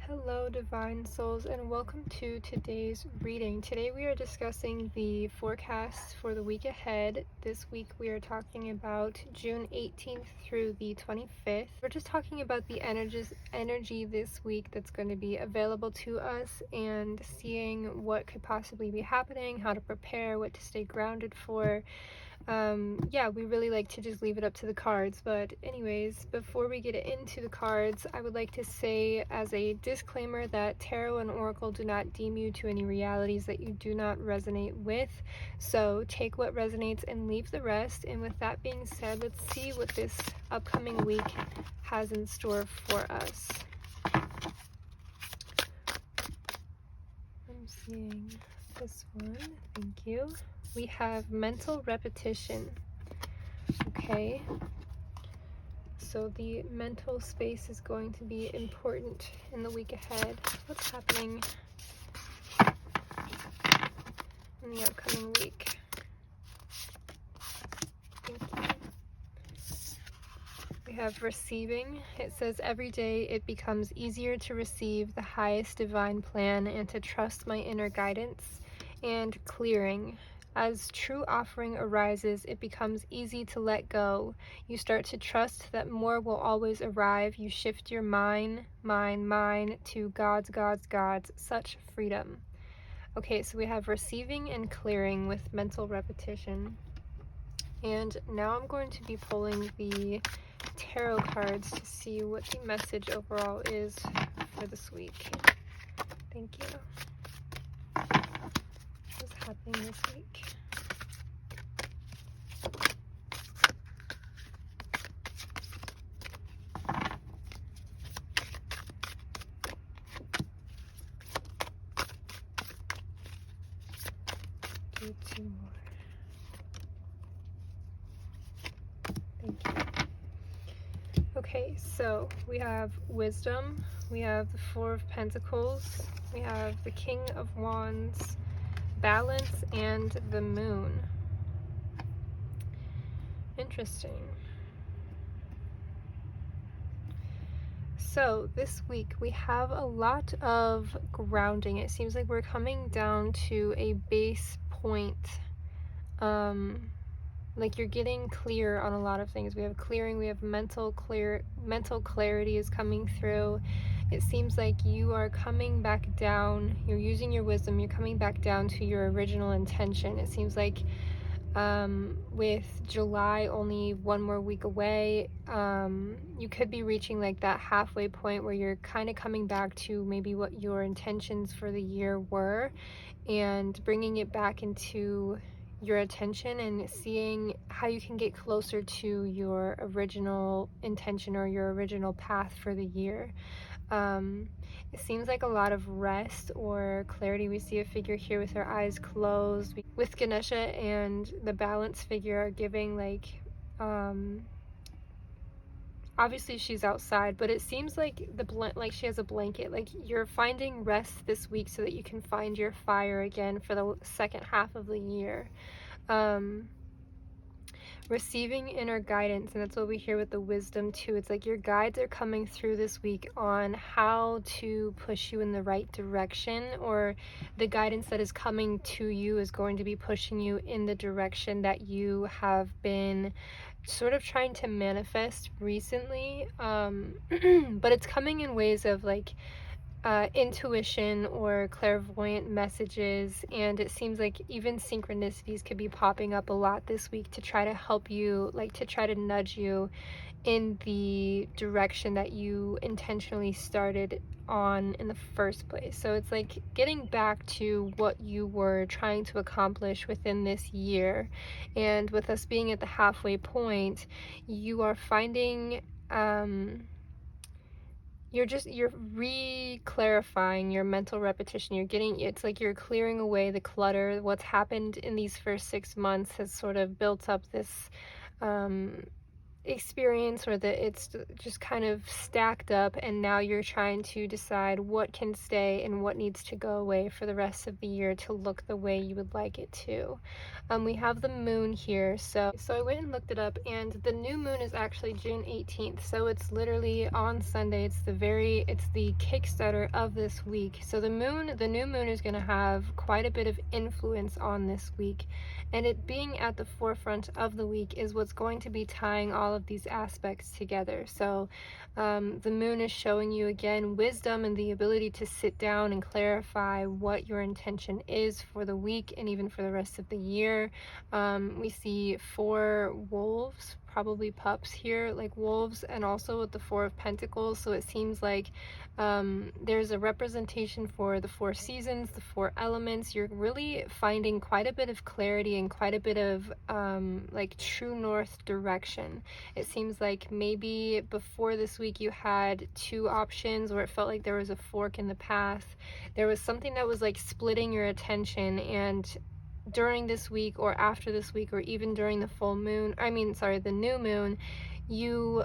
Hello, divine souls, and welcome to today's reading. Today we are discussing the forecast for the week ahead. This week we are talking about June 18th through the 25th. We're just talking about the energy this week that's going to be available to us and seeing what could possibly be happening, how to prepare, what to stay grounded for. Yeah, we really like to just leave it up to the cards, but anyways, before we get into the cards, I would like to say as a disclaimer that tarot and oracle do not deem you to any realities that you do not resonate with, so take what resonates and leave the rest. And with that being said, let's see what this upcoming week has in store for us. I'm seeing this one, thank you. We have mental repetition. Okay, so the mental space is going to be important in the week ahead. What's happening in the upcoming week? Thank you. We have receiving. It says, every day it becomes easier to receive the highest divine plan and to trust my inner guidance. And clearing. As true offering arises, it becomes easy to let go. You start to trust that more will always arrive. You shift your mine to God's. Such freedom. Okay, so we have receiving and clearing with mental repetition. And now I'm going to be pulling the tarot cards to see what the message overall is for this week. Thank you. What's happening this week? Do two more. Thank you. Okay, so we have wisdom, we have the Four of Pentacles, we have the King of Wands, balance, and the moon. Interesting. So this week we have a lot of grounding. It seems like we're coming down to a base point. Like you're getting clear on a lot of things. We have clearing, we have mental clarity is coming through. It seems like you are coming back down, you're using your wisdom, you're coming back down to your original intention. It seems like with July only one more week away, you could be reaching like that halfway point where you're kind of coming back to maybe what your intentions for the year were and bringing it back into your attention and seeing how you can get closer to your original intention or your original path for the year. It seems like a lot of rest or clarity. We see a figure here with her eyes closed. With Ganesha and the balance figure are giving like, obviously she's outside, but it seems like like she has a blanket. Like you're finding rest this week so that you can find your fire again for the second half of the year. Receiving inner guidance, and that's what we hear with the wisdom too. It's like your guides are coming through this week on how to push you in the right direction, or the guidance that is coming to you is going to be pushing you in the direction that you have been sort of trying to manifest recently. But it's coming in ways of like intuition or clairvoyant messages, and it seems like even synchronicities could be popping up a lot this week to try to help you, like to try to nudge you in the direction that you intentionally started on in the first place. So it's like getting back to what you were trying to accomplish within this year. And with us being at the halfway point, you are finding you're re-clarifying your mental repetition. It's like you're clearing away the clutter. What's happened in these first 6 months has sort of built up this experience, or that it's just kind of stacked up, and now you're trying to decide what can stay and what needs to go away for the rest of the year to look the way you would like it to. We have the moon here, so I went and looked it up, and the new moon is actually June 18th, so it's literally on Sunday. It's the kickstarter of this week. So the new moon is going to have quite a bit of influence on this week, and it being at the forefront of the week is what's going to be tying all of these aspects together. So the moon is showing you again wisdom and the ability to sit down and clarify what your intention is for the week and even for the rest of the year. We see 4 wolves, probably pups here, like wolves, and also with the 4 of Pentacles. So it seems like there's a representation for the 4 seasons, the 4 elements. You're really finding quite a bit of clarity and quite a bit of like true north direction. It seems like maybe before this week you had 2 options where it felt like there was a fork in the path. There was something that was like splitting your attention, and during this week or after this week or even during the the new moon, you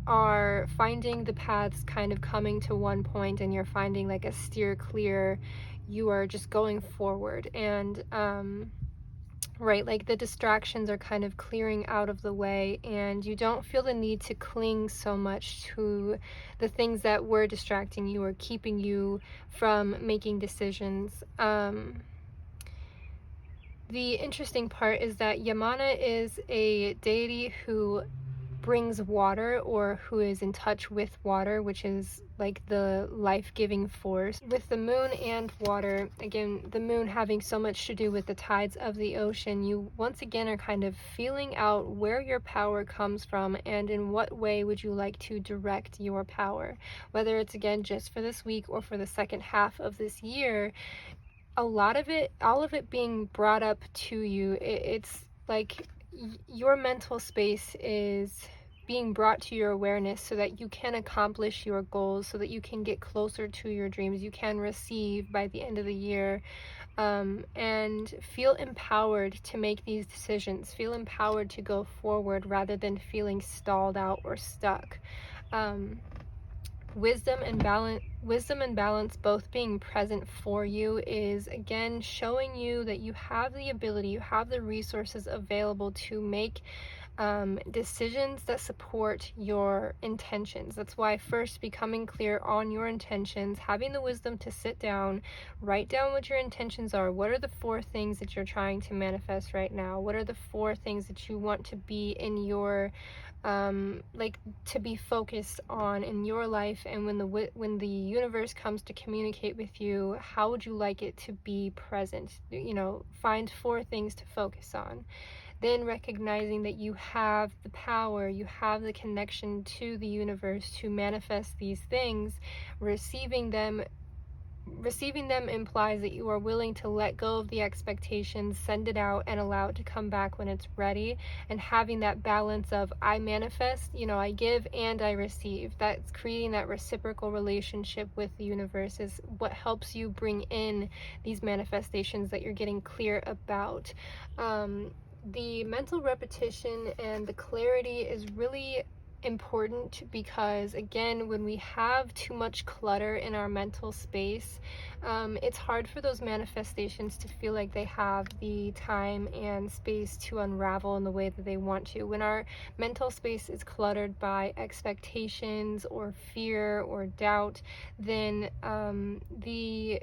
are finding the paths kind of coming to one point, and you're finding like a steer clear. You are just going forward, and right, like the distractions are kind of clearing out of the way, and you don't feel the need to cling so much to the things that were distracting you or keeping you from making decisions. The interesting part is that Yamana is a deity who brings water, or who is in touch with water, which is like the life-giving force. With the moon and water, again, the moon having so much to do with the tides of the ocean, you once again are kind of feeling out where your power comes from and in what way would you like to direct your power. Whether it's again just for this week or for the second half of this year, all of it being brought up to you, it's like your mental space is being brought to your awareness so that you can accomplish your goals, so that you can get closer to your dreams, you can receive by the end of the year, and feel empowered to make these decisions, feel empowered to go forward rather than feeling stalled out or stuck. Wisdom and balance both being present for you is again showing you that you have the ability, you have the resources available to make decisions that support your intentions. That's why first becoming clear on your intentions, having the wisdom to sit down, write down what your intentions are. What are the 4 things that you're trying to manifest right now? What are the 4 things that you want to be in your like to be focused on in your life? And when the universe comes to communicate with you, how would you like it to be present? Find 4 things to focus on. Then recognizing that you have the power, you have the connection to the universe to manifest these things. Receiving them implies that you are willing to let go of the expectations, send it out, and allow it to come back when it's ready. And having that balance of I manifest, I give and I receive. That's creating that reciprocal relationship with the universe is what helps you bring in these manifestations that you're getting clear about. The mental repetition and the clarity is really important, because again, when we have too much clutter in our mental space, it's hard for those manifestations to feel like they have the time and space to unravel in the way that they want to. When our mental space is cluttered by expectations or fear or doubt, then the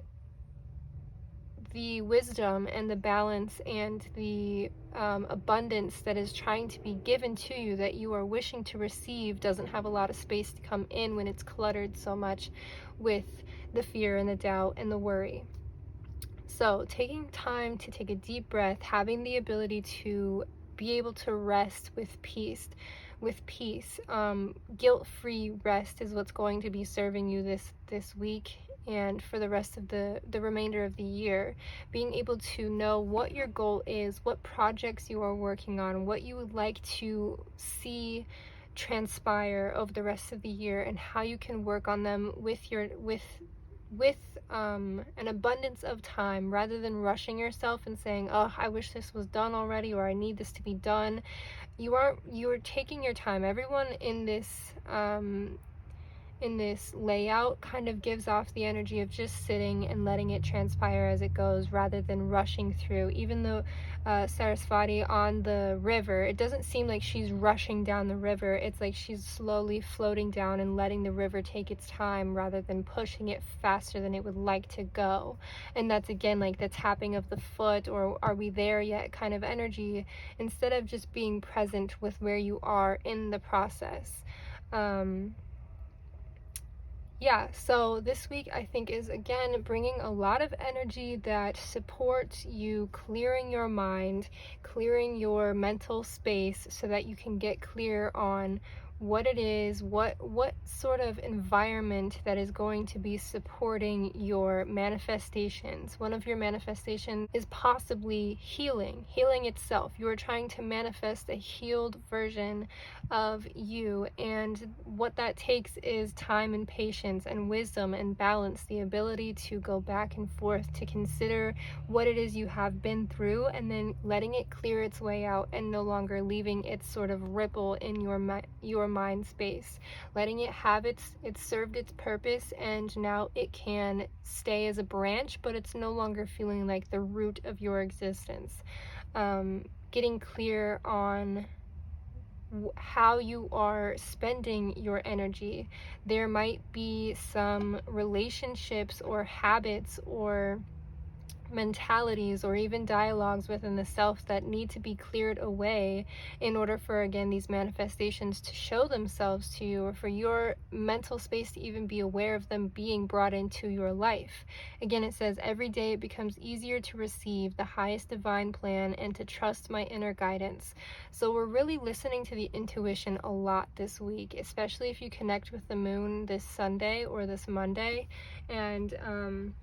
wisdom and the balance and the abundance that is trying to be given to you, that you are wishing to receive, doesn't have a lot of space to come in when it's cluttered so much with the fear and the doubt and the worry. So taking time to take a deep breath, having the ability to be able to rest with peace, guilt-free rest is what's going to be serving you this week and for the rest of the remainder of the year. Being able to know what your goal is, what projects you are working on, what you would like to see transpire over the rest of the year, and how you can work on them with with an abundance of time, rather than rushing yourself and saying, oh, I wish this was done already, or I need this to be done. You're taking your time. Everyone in this layout kind of gives off the energy of just sitting and letting it transpire as it goes, rather than rushing through. Even though Sarasvati on the river, it doesn't seem like she's rushing down the river. It's like she's slowly floating down and letting the river take its time, rather than pushing it faster than it would like to go. And that's again like the tapping of the foot, or are we there yet kind of energy, instead of just being present with where you are in the process. Yeah, so this week I think is again bringing a lot of energy that supports you clearing your mind, clearing your mental space, so that you can get clear on what it is, what sort of environment that is going to be supporting your manifestations. One of your manifestations is possibly healing itself. You are trying to manifest a healed version of you, and what that takes is time and patience and wisdom and balance, the ability to go back and forth, to consider what it is you have been through, and then letting it clear its way out, and no longer leaving its sort of ripple in your mind space, letting it have it's served its purpose, and now it can stay as a branch, but it's no longer feeling like the root of your existence. Getting clear on how you are spending your energy. There might be some relationships or habits or mentalities or even dialogues within the self that need to be cleared away in order for, again, these manifestations to show themselves to you, or for your mental space to even be aware of them being brought into your life. Again, it says, every day it becomes easier to receive the highest divine plan and to trust my inner guidance. So we're really listening to the intuition a lot this week, especially if you connect with the moon this Sunday or this Monday, and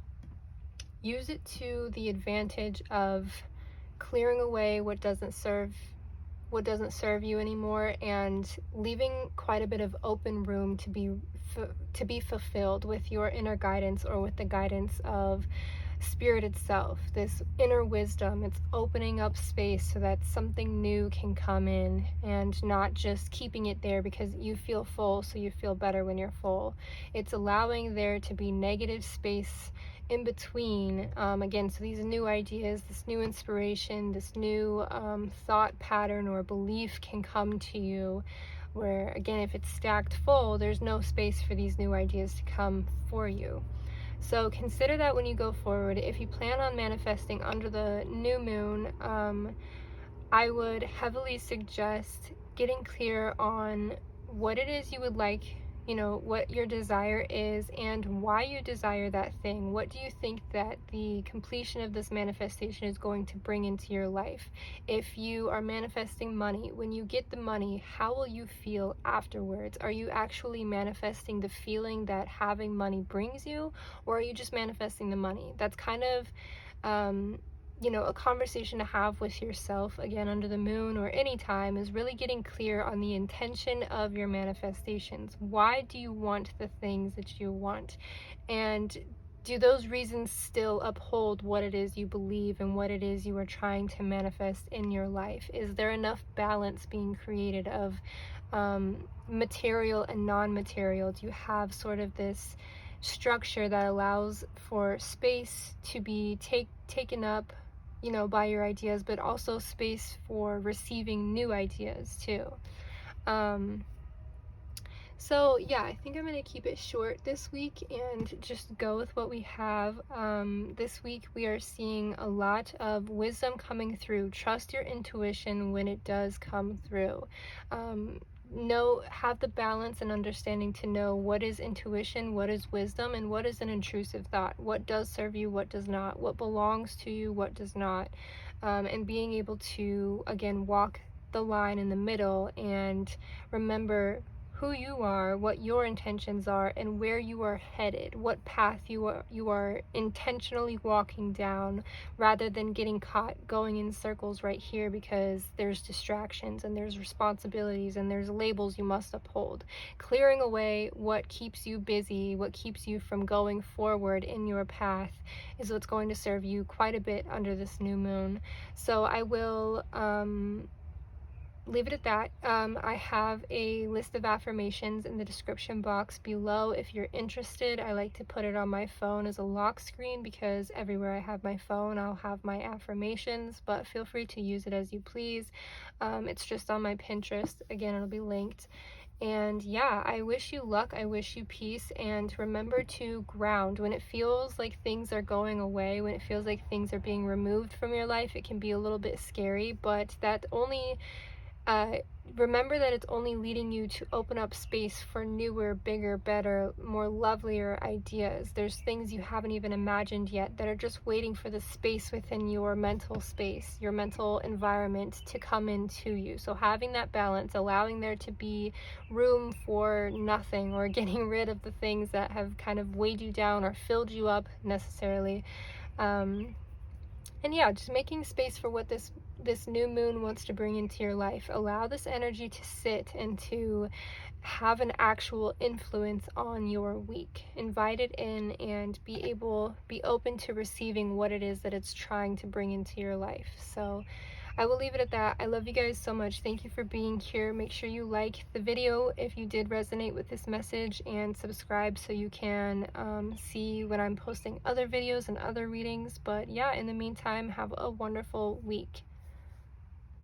use it to the advantage of clearing away what doesn't serve you anymore, and leaving quite a bit of open room to be fulfilled with your inner guidance, or with the guidance of spirit itself, this inner wisdom. It's opening up space so that something new can come in, and not just keeping it there because you feel full, so you feel better when you're full. It's allowing there to be negative space in between, again, so these new ideas, this new inspiration, this new thought pattern or belief can come to you, where, again, if it's stacked full, there's no space for these new ideas to come for you. So consider that when you go forward. If you plan on manifesting under the new moon, I would heavily suggest getting clear on what it is you would like, what your desire is and why you desire that thing. What do you think that the completion of this manifestation is going to bring into your life? If you are manifesting money, when you get the money, how will you feel afterwards? Are you actually manifesting the feeling that having money brings you, or are you just manifesting the money? That's kind of a conversation to have with yourself, again, under the moon or any time, is really getting clear on the intention of your manifestations. Why do you want the things that you want? And do those reasons still uphold what it is you believe and what it is you are trying to manifest in your life? Is there enough balance being created of material and non-material? Do you have sort of this structure that allows for space to be taken up by your ideas, but also space for receiving new ideas too? So yeah, I think I'm going to keep it short this week and just go with what we have. This week we are seeing a lot of wisdom coming through. Trust your intuition when it does come through. Have the balance and understanding to know what is intuition, what is wisdom, and what is an intrusive thought. What does serve you, what does not, what belongs to you, what does not. And being able to, again, walk the line in the middle and remember who you are, what your intentions are, and where you are headed, what path you are intentionally walking down, rather than getting caught going in circles right here because there's distractions and there's responsibilities and there's labels you must uphold. Clearing away what keeps you busy, what keeps you from going forward in your path, is what's going to serve you quite a bit under this new moon. So I will leave it at that. I have a list of affirmations in the description box below if you're interested. I like to put it on my phone as a lock screen because everywhere I have my phone, I'll have my affirmations, but feel free to use it as you please. It's just on my Pinterest. Again, it'll be linked. And yeah, I wish you luck, I wish you peace, and remember to ground. When it feels like things are going away, when it feels like things are being removed from your life, it can be a little bit scary, but that only uh, remember that it's only leading you to open up space for newer, bigger, better, more lovelier ideas. There's things you haven't even imagined yet that are just waiting for the space within your mental space, your mental environment to come into you. So having that balance, allowing there to be room for nothing or getting rid of the things that have kind of weighed you down or filled you up necessarily. And yeah, just making space for what this new moon wants to bring into your life. Allow this energy to sit and to have an actual influence on your week. Invite it in and be open to receiving what it is that it's trying to bring into your life. So I will leave it at that. I love you guys so much. Thank you for being here. Make sure you like the video if you did resonate with this message, and subscribe so you can see when I'm posting other videos and other readings. But yeah, in the meantime, have a wonderful week.